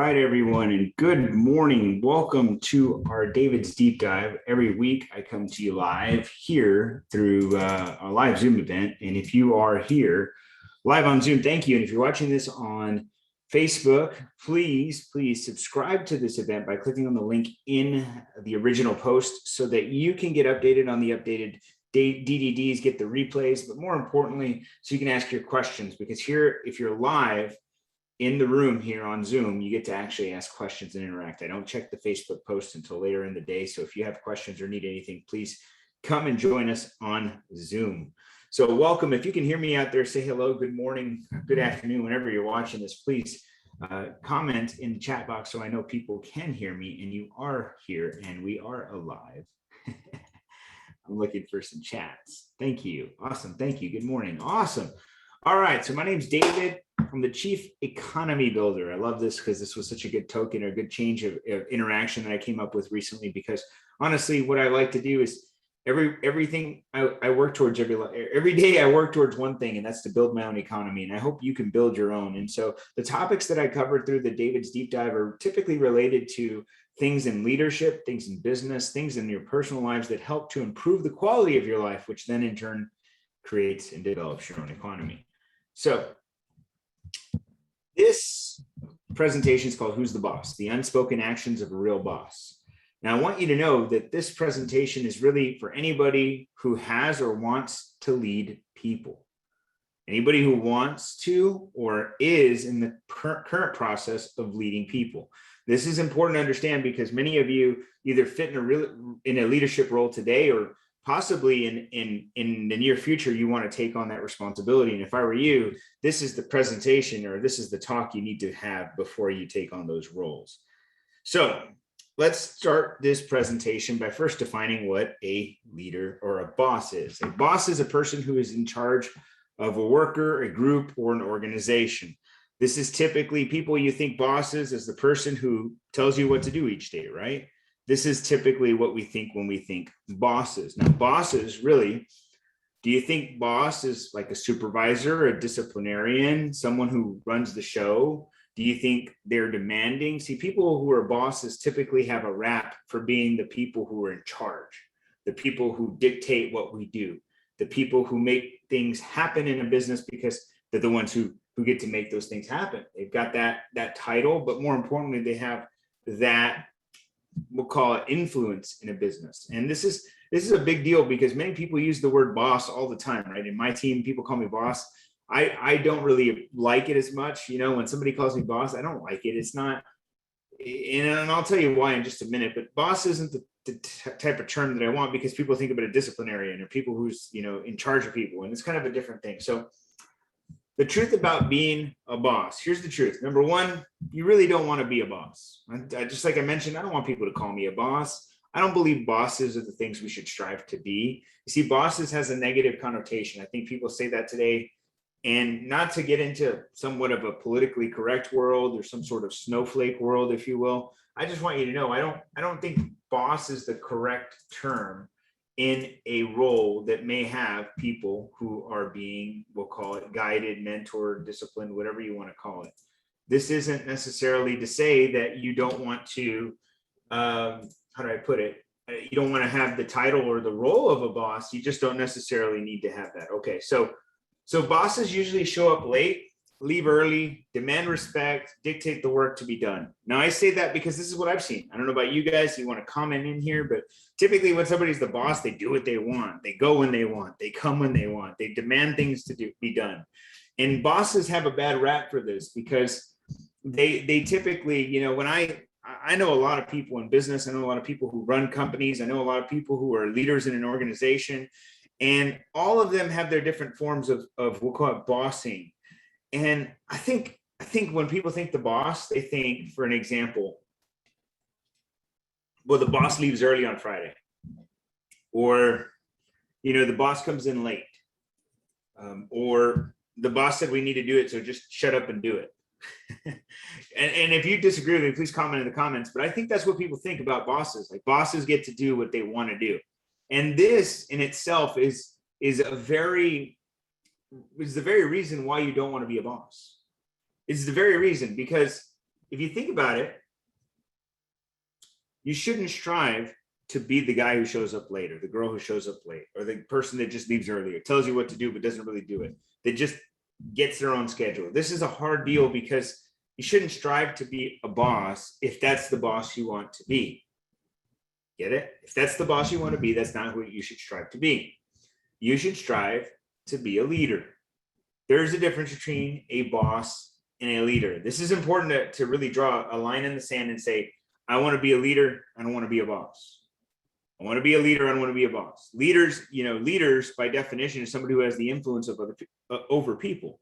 right, everyone, and good morning. Welcome to our David's Deep Dive. Every week, I come to you live here through a live Zoom event. And if you are here live on Zoom, thank you. And if you're watching this on Facebook, please subscribe to this event by clicking on the link in the original post so that you can get updated on the updated DDDs, get the replays, but more importantly, so you can ask your questions. Because here, if you're live in the room here on Zoom, you get to actually ask questions and interact. I don't check the Facebook post until later in the day. So if you have questions or need anything, please come and join us on Zoom. So welcome. If you can hear me out there, say hello, good morning, good afternoon, whenever you're watching this, please comment in the chat box so I know people can hear me and you are here and we are alive. I'm looking for some chats. Thank you. Awesome. Thank you. Good morning. Awesome. All right. So my name's David. I'm the Chief Economy Builder. I love this because this was such a good token or a good change of interaction that I came up with recently, because honestly, what I like to do is everything I work towards every day I work towards one thing, and that's to build my own economy. And I hope you can build your own. And so the topics that I covered through the David's Deep Dive are typically related to things in leadership, things in business, things in your personal lives that help to improve the quality of your life, which then in turn creates and develops your own economy. So this presentation is called Who's the Boss? The Unspoken Actions of a Real Boss. Now, I want you to know that this presentation is really for anybody who has or wants to lead people. Anybody who wants to or is in the current process of leading people. This is important to understand because many of you either fit in a leadership role today, or possibly in the near future, you want to take on that responsibility. And if I were you, this is the presentation or this is the talk you need to have before you take on those roles. So let's start this presentation by first defining what a leader or a boss is. A boss is a person who is in charge of a worker, a group, or an organization. This is typically people you think bosses as the person who tells you what to do each day, right? This is typically what we think when we think bosses. Now, bosses really, do you think boss is like a supervisor, a disciplinarian, someone who runs the show? Do you think they're demanding? See, people who are bosses typically have a rap for being the people who are in charge, the people who dictate what we do, the people who make things happen in a business because they're the ones who get to make those things happen. They've got that title, but more importantly, they have that, we'll call it, influence in a business. And this is a big deal because many people use the word boss all the time, right? In my team, people call me boss. I don't really like it as much. You know, when somebody calls me boss, I don't like it. It's not, and I'll tell you why in just a minute, but boss isn't the type of term that I want, because people think about a disciplinarian or people who's, you know, in charge of people. And it's kind of a different thing. So the truth about being a boss, here's the truth. Number one, you really don't want to be a boss. Just like I mentioned, I don't want people to call me a boss. I don't believe bosses are the things we should strive to be. You see, bosses has a negative connotation. I think people say that today, and not to get into somewhat of a politically correct world or some sort of snowflake world, if you will. I just want you to know, I don't think boss is the correct term in a role that may have people who are being, we'll call it, guided, mentored, disciplined, whatever you want to call it. This isn't necessarily to say that you don't want to, how do I put it? You don't want to have the title or the role of a boss. You just don't necessarily need to have that. Okay, so bosses usually show up late, leave early, demand respect, dictate the work to be done. Now, I say that because this is what I've seen. I don't know about you guys, you want to comment in here, but typically when somebody's the boss, they do what they want. They go when they want. They come when they want. They demand things to be done. And bosses have a bad rap for this because they typically, you know, when I know a lot of people in business, I know a lot of people who run companies, I know a lot of people who are leaders in an organization, and all of them have their different forms of we'll call it bossing. And I think when people think the boss, they think, for an example, well, the boss leaves early on Friday, or, you know, the boss comes in late, or the boss said we need to do it, so just shut up and do it. and if you disagree with me, please comment in the comments. But I think that's what people think about bosses. Like, bosses get to do what they want to do, and this in itself is the very reason why you don't want to be a boss. It's the very reason, because if you think about it, you shouldn't strive to be the guy who shows up late, or the girl who shows up late, or the person that just leaves early, or tells you what to do but doesn't really do it, that just gets their own schedule. This is a hard deal because you shouldn't strive to be a boss if that's the boss you want to be. Get it? If that's the boss you want to be, that's not who you should strive to be. You should strive to be a leader. There's a difference between a boss and a leader. This is important to really draw a line in the sand and say, I want to be a leader. I don't want to be a boss. I want to be a leader. I don't want to be a boss. Leaders, leaders by definition is somebody who has the influence of over people.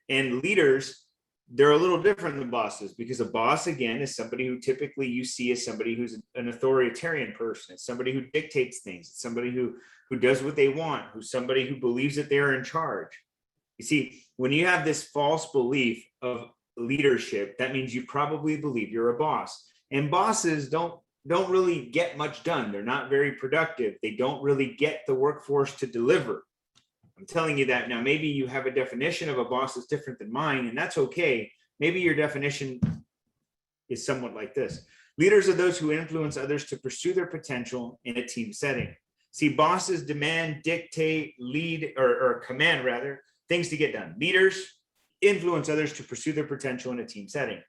And leaders, they're a little different than bosses, because a boss, again, is somebody who typically you see as somebody who's an authoritarian person. It's somebody who dictates things. It's somebody who does what they want, who's somebody who believes that they're in charge. You see, when you have this false belief of leadership, that means you probably believe you're a boss. And bosses don't really get much done. They're not very productive. They don't really get the workforce to deliver. I'm telling you that now. Maybe you have a definition of a boss that's different than mine, and that's okay. Maybe your definition is somewhat like this. Leaders are those who influence others to pursue their potential in a team setting. See, bosses demand, dictate, lead, or command rather, things to get done. Leaders influence others to pursue their potential in a team setting.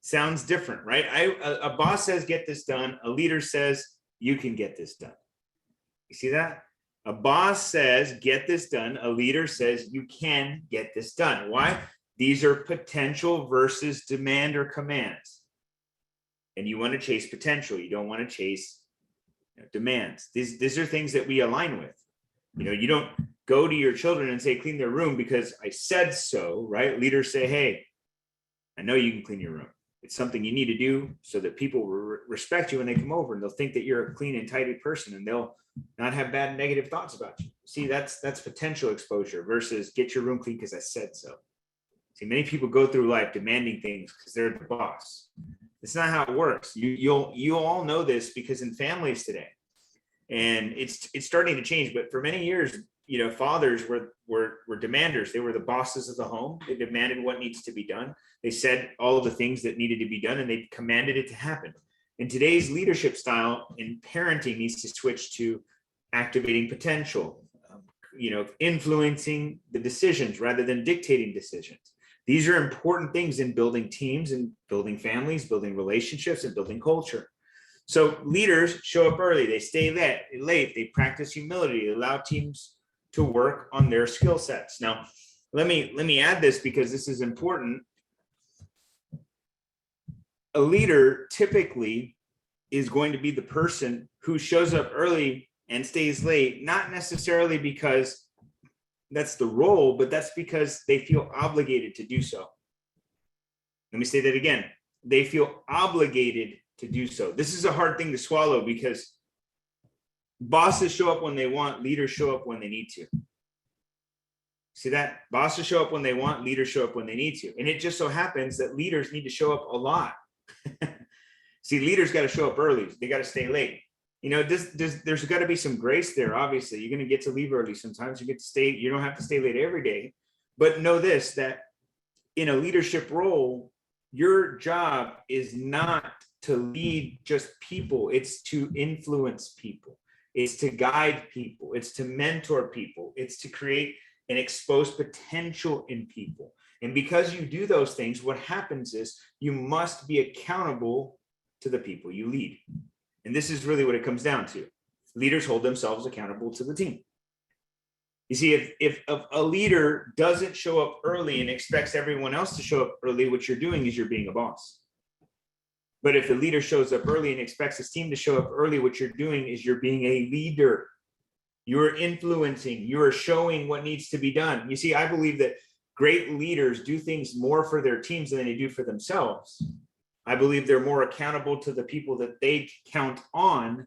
Sounds different, right? A boss says, get this done. A leader says, you can get this done. You see that? A boss says, get this done. A leader says, you can get this done. Why? These are potential versus demand or commands. And you want to chase potential. You don't want to chase demands. These are things that we align with. You don't go to your children and say, clean their room because I said so, right? Leaders say, hey, I know you can clean your room. It's something you need to do so that people will respect you when they come over, and they'll think that you're a clean and tidy person, and they'll not have bad negative thoughts about you. See, that's potential exposure versus get your room clean because I said so. See, many people go through life demanding things because they're the boss. It's not how it works. You all know this because in families today, and it's starting to change, but for many years, fathers were demanders. They were the bosses of the home. They demanded what needs to be done. They said all of the things that needed to be done, and they commanded it to happen. And today's leadership style in parenting needs to switch to activating potential, influencing the decisions rather than dictating decisions. These are important things in building teams and building families, building relationships, and building culture. So leaders show up early. They stay late. They practice humility. They allow teams to work on their skill sets. Now, let me add this because this is important. A leader typically is going to be the person who shows up early and stays late, not necessarily because that's the role, but that's because they feel obligated to do so. Let me say that again. They feel obligated to do so. This is a hard thing to swallow because bosses show up when they want, leaders show up when they need to. See that? Bosses show up when they want, leaders show up when they need to. And it just so happens that leaders need to show up a lot. See, leaders got to show up early. They got to stay late. There's got to be some grace there. Obviously, you're going to get to leave early. Sometimes you get to stay. You don't have to stay late every day. But know this, that in a leadership role, your job is not to lead just people. It's to influence people. It's to guide people. It's to mentor people. It's to create and expose potential in people. And because you do those things, what happens is you must be accountable to the people you lead. And this is really what it comes down to. Leaders hold themselves accountable to the team. You see, if a leader doesn't show up early and expects everyone else to show up early, what you're doing is you're being a boss. But if the leader shows up early and expects his team to show up early, what you're doing is you're being a leader. You're influencing, you're showing what needs to be done. You see, I believe that great leaders do things more for their teams than they do for themselves. I believe they're more accountable to the people that they count on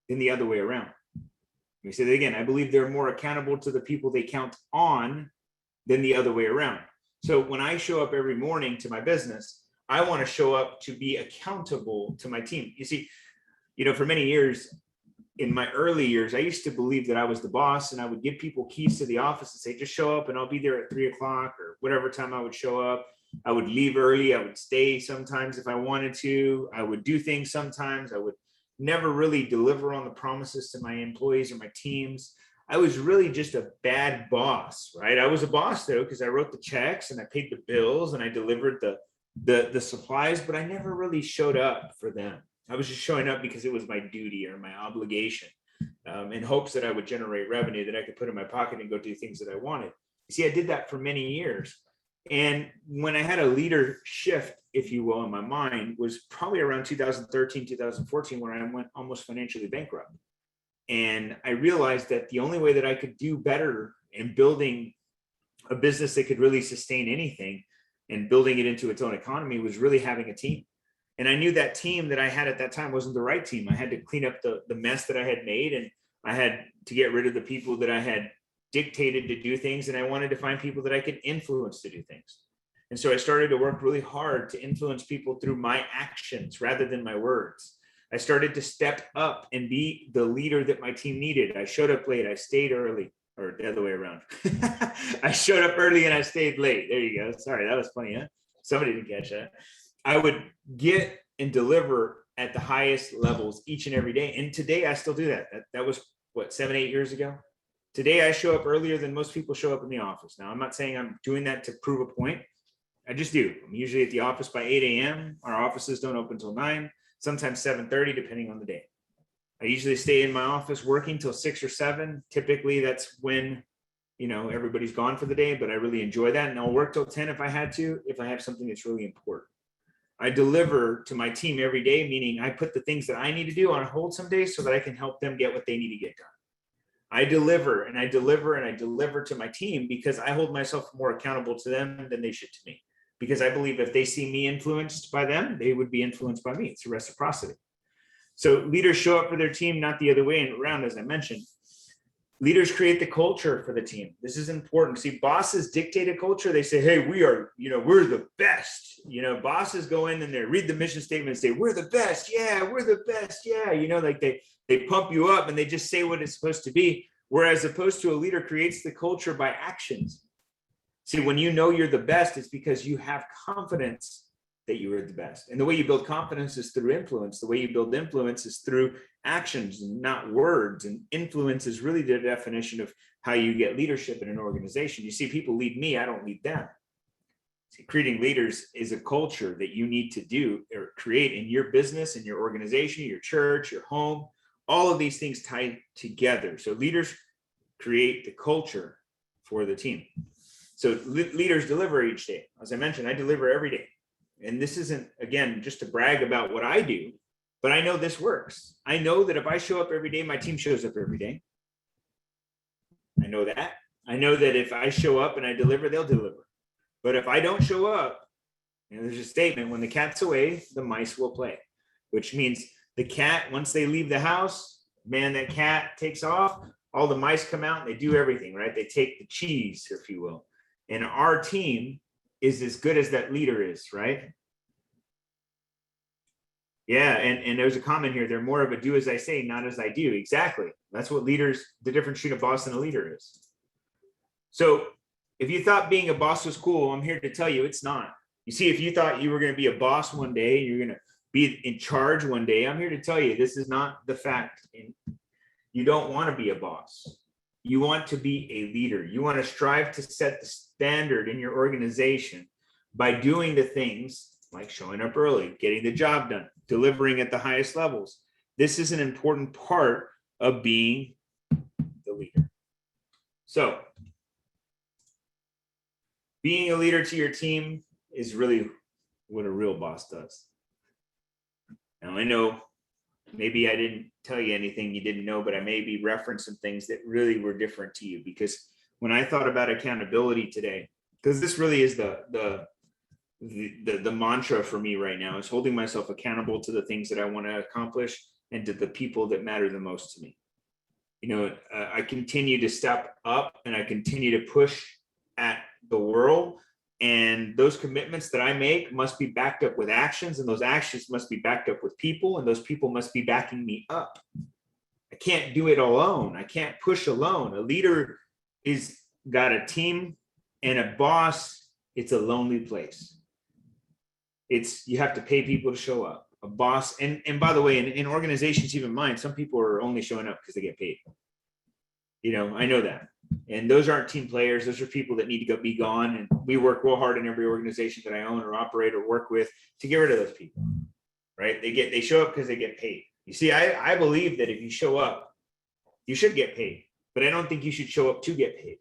than the other way around. Let me say that again. I believe they're more accountable to the people they count on than the other way around. So when I show up every morning to my business, I want to show up to be accountable to my team. You see, for many years, in my early years, I used to believe that I was the boss, and I would give people keys to the office and say, just show up and I'll be there at 3:00 or whatever time I would show up. I would leave early. I would stay sometimes if I wanted to. I would do things sometimes. I would never really deliver on the promises to my employees or my teams. I was really just a bad boss, right? I was a boss though, because I wrote the checks and I paid the bills and I delivered the supplies, but I never really showed up for them. I was just showing up because it was my duty or my obligation, in hopes that I would generate revenue that I could put in my pocket and go do things that I wanted. You see, I did that for many years. And when I had a leader shift, if you will, in my mind, was probably around 2013, 2014, when I went almost financially bankrupt. And I realized that the only way that I could do better in building a business that could really sustain anything and building it into its own economy was really having a team. And I knew that team that I had at that time wasn't the right team. I had to clean up the mess that I had made, and I had to get rid of the people that I had dictated to do things. And I wanted to find people that I could influence to do things. And so I started to work really hard to influence people through my actions rather than my words. I started to step up and be the leader that my team needed. I showed up late, I stayed early, or the other way around. I showed up early and I stayed late. There you go. Sorry, that was funny, huh? Somebody didn't catch that. I would get and deliver at the highest levels each and every day. And today I still do that. That was what, 7, 8 years ago? Today I show up earlier than most people show up in the office. Now, I'm not saying I'm doing that to prove a point. I just do. I'm usually at the office by 8 a.m. Our offices don't open until 9, sometimes 7:30, depending on the day. I usually stay in my office working till 6 or 7. Typically, that's when, everybody's gone for the day, but I really enjoy that. And I'll work till 10 if I had to, if I have something that's really important. I deliver to my team every day, meaning I put the things that I need to do on hold some days so that I can help them get what they need to get done. I deliver and I deliver and I deliver to my team because I hold myself more accountable to them than they should to me. Because I believe if they see me influenced by them, they would be influenced by me. It's a reciprocity. So leaders show up for their team, not the other way around, as I mentioned. Leaders create the culture for the team. This is important. See, bosses dictate a culture. They say, hey, we're the best. Bosses go in and they read the mission statement and say, we're the best. Yeah, we're the best. Yeah. Like they pump you up and they just say what it's supposed to be. Whereas opposed to a leader creates the culture by actions. See, when you're the best, it's because you have confidence that you are the best. And the way you build confidence is through influence. The way you build influence is through actions and not words. And influence is really the definition of how you get leadership in an organization. You see, people lead me, I don't lead them. See, creating leaders is a culture that you need to do or create in your business, in your organization, your church, your home. All of these things tie together. So leaders create the culture for the team. So leaders deliver each day. As I mentioned, I deliver every day. And this isn't, again, just to brag about what I do, but I know this works. I know that if I show up every day, my team shows up every day. I know that. I know that if I show up and I deliver, they'll deliver. But if I don't show up, there's a statement, when the cat's away, the mice will play, which means the cat, once they leave the house, man, that cat takes off, all the mice come out and they do everything, right? They take the cheese, if you will. And our team is as good as that leader is, right? Yeah, and there's a comment here. They're more of a do as I say, not as I do. Exactly. That's what leaders, the difference between a boss and a leader is. So if you thought being a boss was cool, I'm here to tell you it's not. You see, if you thought you were going to be a boss one day, you're going to be in charge one day, I'm here to tell you this is not the fact. You don't want to be a boss. You want to be a leader. You want to strive to set the standard in your organization by doing the things like showing up early, getting the job done, delivering at the highest levels. This is an important part of being the leader. So being a leader to your team is really what a real boss does. Now, I know maybe I didn't tell you anything you didn't know, but I maybe referenced some things that really were different to you, because when I thought about accountability today, because this really is the mantra for me right now, is holding myself accountable to the things that I want to accomplish and to the people that matter the most to me. I continue to step up and I continue to push at the world. And those commitments that I make must be backed up with actions, and those actions must be backed up with people, and those people must be backing me up. I can't do it alone. I can't push alone. A leader is got a team, and a boss, it's a lonely place. you have to pay people to show up. A boss, and by the way, in organizations, even mine, some people are only showing up because they get paid. I know that. And those aren't team players. Those are people that need to be gone. And we work real hard in every organization that I own or operate or work with to get rid of those people, right? They show up because they get paid. You see, I believe that if you show up, you should get paid, but I don't think you should show up to get paid.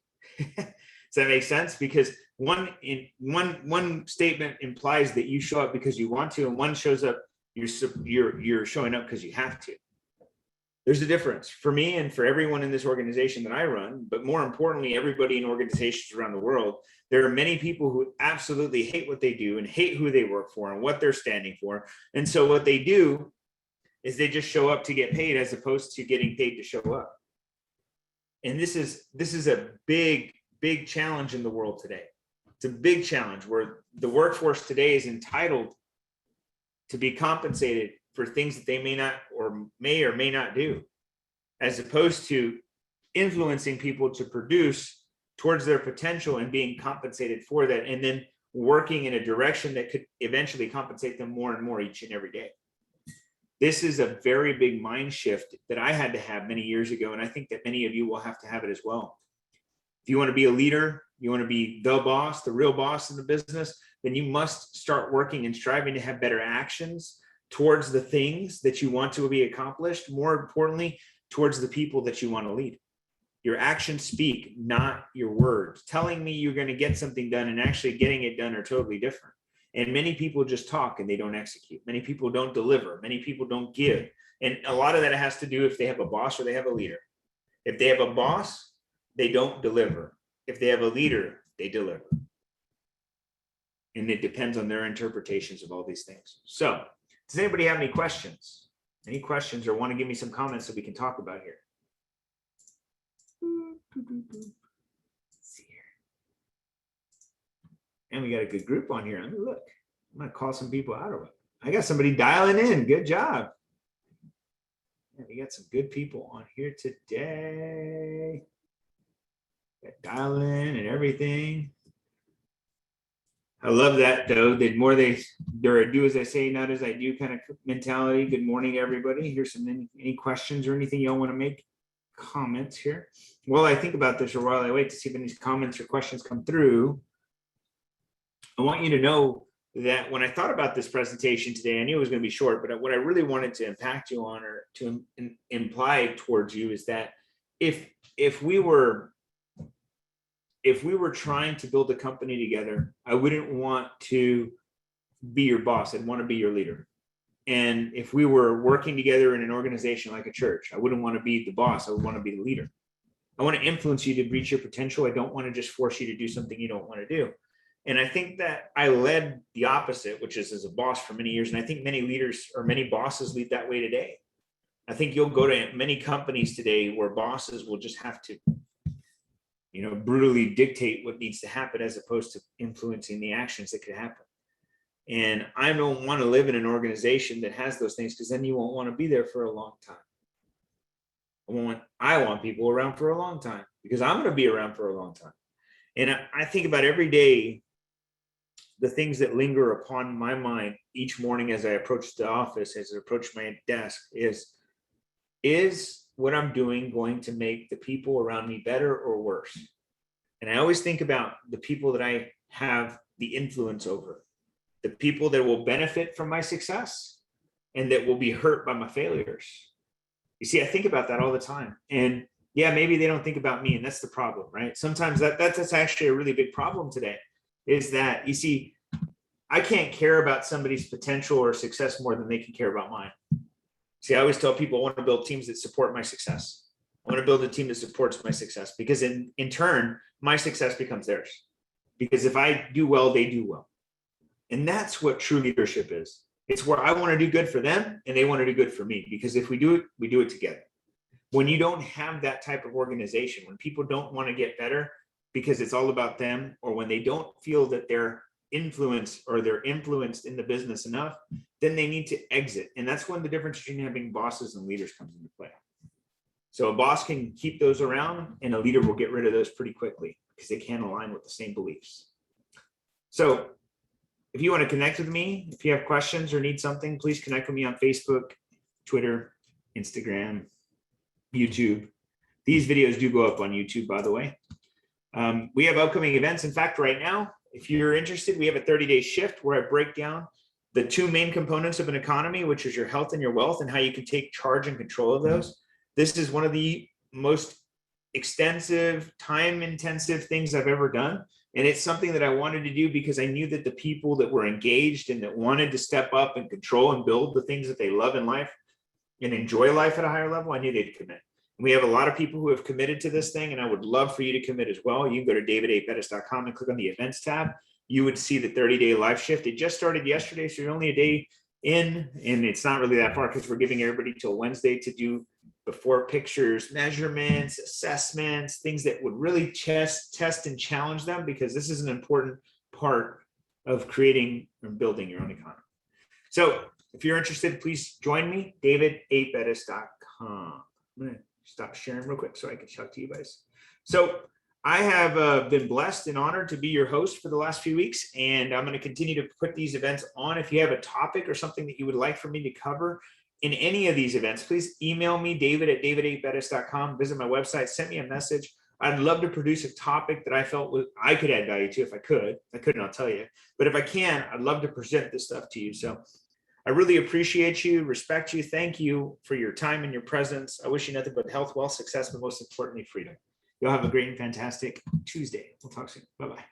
Does that make sense? Because one statement implies that you show up because you want to, and one shows up, you're showing up because you have to. There's a difference for me and for everyone in this organization that I run, but more importantly, everybody in organizations around the world. There are many people who absolutely hate what they do and hate who they work for and what they're standing for. And so what they do is they just show up to get paid as opposed to getting paid to show up. And this is a big challenge in the world today. It's a big challenge where the workforce today is entitled to be compensated for things that they may or may not do, as opposed to influencing people to produce towards their potential and being compensated for that, and then working in a direction that could eventually compensate them more and more each and every day. This is a very big mind shift that I had to have many years ago, and I think that many of you will have to have it as well. If you want to be a leader, you want to be the boss, the real boss in the business, then you must start working and striving to have better actions towards the things that you want to be accomplished. More importantly, towards the people that you want to lead. Your actions speak, not your words. Telling me you're going to get something done and actually getting it done are totally different. And many people just talk and they don't execute. Many people don't deliver. Many people don't give. And a lot of that has to do if they have a boss or they have a leader. If they have a boss, they don't deliver. If they have a leader, they deliver. And it depends on their interpretations of all these things. So, does anybody have any questions? Any questions or want to give me some comments that we can talk about here? Let's see here. And we got a good group on here. Let me look. I'm going to call some people out of it. I got somebody dialing in. Good job. Yeah, we got some good people on here today. Got dialing and everything. I love that, though. The more they do as I say, not as I do kind of mentality. Good morning, everybody. Here's any questions or anything y'all want to make comments here. While I think about this or while I wait to see if any comments or questions come through, I want you to know that when I thought about this presentation today, I knew it was going to be short, but what I really wanted to impact you on or to imply towards you is that if we were trying to build a company together, I wouldn't want to be your boss. I'd want to be your leader. And if we were working together in an organization like a church, I wouldn't want to be the boss. I would want to be the leader. I want to influence you to reach your potential. I don't want to just force you to do something you don't want to do. And I think that I led the opposite, which is as a boss for many years. And I think many leaders or many bosses lead that way today. I think you'll go to many companies today where bosses will just have to brutally dictate what needs to happen as opposed to influencing the actions that could happen. And I don't want to live in an organization that has those things, because then you won't want to be there for a long time. I want people around for a long time because I'm going to be around for a long time. And I think about every day, the things that linger upon my mind each morning as I approach the office, as I approach my desk is what I'm doing going to make the people around me better or worse? And I always think about the people that I have the influence over, the people that will benefit from my success and that will be hurt by my failures. You see, I think about that all the time. And yeah, maybe they don't think about me, and that's the problem, right? Sometimes that's actually a really big problem today, is that, you see, I can't care about somebody's potential or success more than they can care about mine. See, I always tell people I want to build teams that support my success. I want to build a team that supports my success, because in turn, my success becomes theirs. Because if I do well, they do well. And that's what true leadership is. It's where I want to do good for them and they want to do good for me. Because if we do it together. When you don't have that type of organization, when people don't want to get better because it's all about them, or when they don't feel that they're influenced or they're influenced in the business enough, then they need to exit. And that's when the difference between having bosses and leaders comes into play. So a boss can keep those around and a leader will get rid of those pretty quickly because they can't align with the same beliefs. So if you want to connect with me, if you have questions or need something, please connect with me on Facebook, Twitter, Instagram, YouTube. These videos do go up on YouTube, by the way. We have upcoming events. In fact, right now, if you're interested, we have a 30-day shift where I break down the two main components of an economy, which is your health and your wealth, and how you can take charge and control of those. This is one of the most extensive, time-intensive things I've ever done. And it's something that I wanted to do because I knew that the people that were engaged and that wanted to step up and control and build the things that they love in life and enjoy life at a higher level, I knew they'd commit. And we have a lot of people who have committed to this thing, and I would love for you to commit as well. You can go to david8bettis.com and click on the events tab. You would see the 30-day live shift. It just started yesterday, so you're only a day in, and it's not really that far because we're giving everybody till Wednesday to do before pictures, measurements, assessments, things that would really test and challenge them, because this is an important part of creating and building your own economy. So if you're interested, please join me, david8bettis.com. I'm going to stop sharing real quick so I can talk to you guys. So I have been blessed and honored to be your host for the last few weeks, and I'm going to continue to put these events on. If you have a topic or something that you would like for me to cover in any of these events, please email me, david@david8bettis.com, visit my website, send me a message. I'd love to produce a topic that I felt I could add value to if I could. If I couldn't, I'll tell you. But if I can, I'd love to present this stuff to you. So I really appreciate you, respect you. Thank you for your time and your presence. I wish you nothing but health, wealth, success, but most importantly, freedom. You'll have a great and fantastic Tuesday. We'll talk soon. Bye-bye.